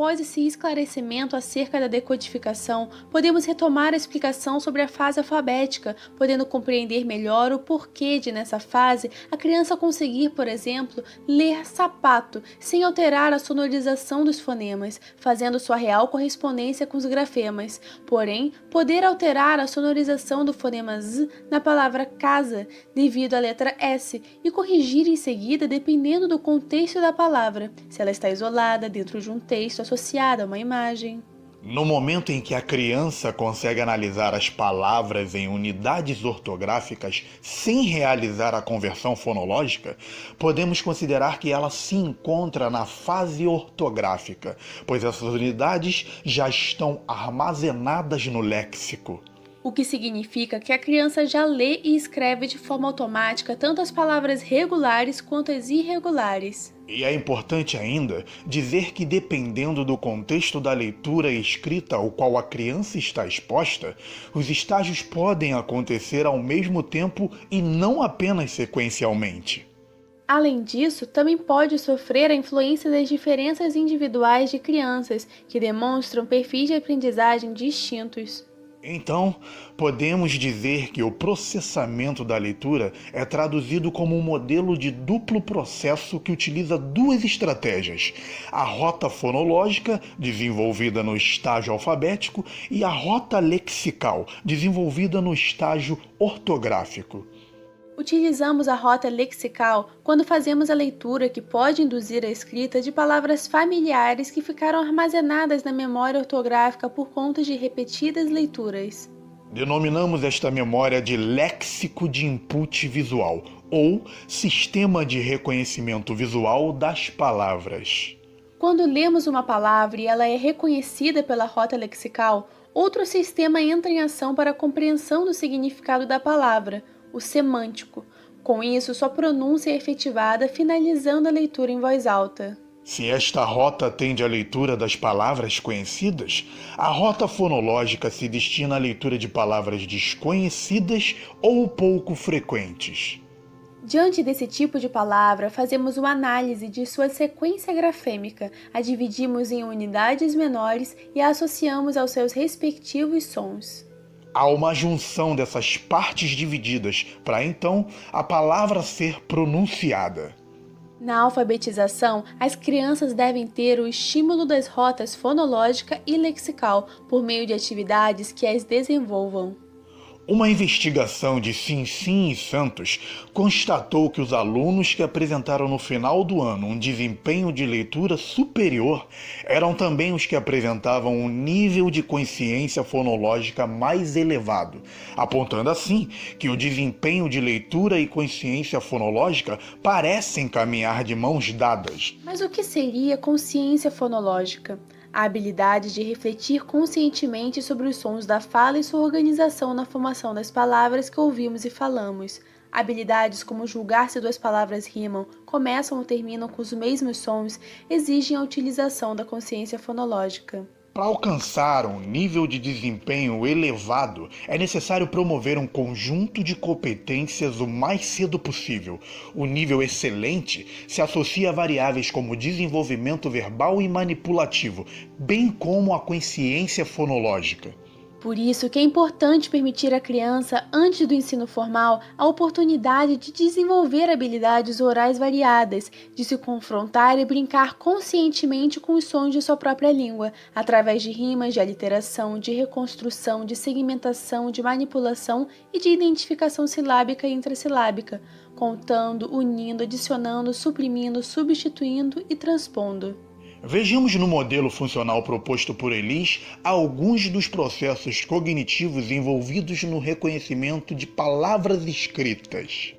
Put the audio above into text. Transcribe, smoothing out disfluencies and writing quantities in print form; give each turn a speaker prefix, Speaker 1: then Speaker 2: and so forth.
Speaker 1: após esse esclarecimento acerca da decodificação, podemos retomar a explicação sobre a fase alfabética, podendo compreender melhor o porquê de, nessa fase, a criança conseguir, por exemplo, ler sapato, sem alterar a sonorização dos fonemas, fazendo sua real correspondência com os grafemas, porém, poder alterar a sonorização do fonema Z na palavra casa, devido à letra S, e corrigir em seguida dependendo do contexto da palavra, se ela está isolada dentro de um texto associado a uma imagem.
Speaker 2: No momento em que a criança consegue analisar as palavras em unidades ortográficas sem realizar a conversão fonológica, podemos considerar que ela se encontra na fase ortográfica, pois essas unidades já estão armazenadas no léxico.
Speaker 1: O que significa que a criança já lê e escreve de forma automática tanto as palavras regulares quanto as irregulares.
Speaker 2: E é importante ainda dizer que, dependendo do contexto da leitura e escrita ao qual a criança está exposta, os estágios podem acontecer ao mesmo tempo e não apenas sequencialmente.
Speaker 1: Além disso, também pode sofrer a influência das diferenças individuais de crianças, que demonstram perfis de aprendizagem distintos.
Speaker 2: Então, podemos dizer que o processamento da leitura é traduzido como um modelo de duplo processo que utiliza duas estratégias: a rota fonológica, desenvolvida no estágio alfabético, e a rota lexical, desenvolvida no estágio ortográfico.
Speaker 1: Utilizamos a rota lexical quando fazemos a leitura que pode induzir a escrita de palavras familiares que ficaram armazenadas na memória ortográfica por conta de repetidas leituras.
Speaker 2: Denominamos esta memória de léxico de input visual, ou sistema de reconhecimento visual das palavras.
Speaker 1: Quando lemos uma palavra e ela é reconhecida pela rota lexical, outro sistema entra em ação para a compreensão do significado da palavra, o semântico. Com isso, sua pronúncia é efetivada, finalizando a leitura em voz alta.
Speaker 2: Se esta rota atende à leitura das palavras conhecidas, a rota fonológica se destina à leitura de palavras desconhecidas ou pouco frequentes.
Speaker 1: Diante desse tipo de palavra, fazemos uma análise de sua sequência grafêmica, a dividimos em unidades menores e a associamos aos seus respectivos sons.
Speaker 2: Há uma junção dessas partes divididas para então a palavra ser pronunciada.
Speaker 1: Na alfabetização, as crianças devem ter o estímulo das rotas fonológica e lexical por meio de atividades que as desenvolvam.
Speaker 2: Uma investigação de Sinsim e Santos constatou que os alunos que apresentaram no final do ano um desempenho de leitura superior eram também os que apresentavam um nível de consciência fonológica mais elevado, apontando assim que o desempenho de leitura e consciência fonológica parecem caminhar de mãos dadas.
Speaker 1: Mas o que seria consciência fonológica? A habilidade de refletir conscientemente sobre os sons da fala e sua organização na formação das palavras que ouvimos e falamos. Habilidades como julgar se duas palavras rimam, começam ou terminam com os mesmos sons, exigem a utilização da consciência fonológica.
Speaker 2: Para alcançar um nível de desempenho elevado, é necessário promover um conjunto de competências o mais cedo possível. O nível excelente se associa a variáveis como desenvolvimento verbal e manipulativo, bem como a consciência fonológica.
Speaker 1: Por isso que é importante permitir à criança, antes do ensino formal, a oportunidade de desenvolver habilidades orais variadas, de se confrontar e brincar conscientemente com os sons de sua própria língua, através de rimas, de aliteração, de reconstrução, de segmentação, de manipulação e de identificação silábica e intrassilábica, contando, unindo, adicionando, suprimindo, substituindo e transpondo.
Speaker 2: Vejamos no modelo funcional proposto por Elis alguns dos processos cognitivos envolvidos no reconhecimento de palavras escritas.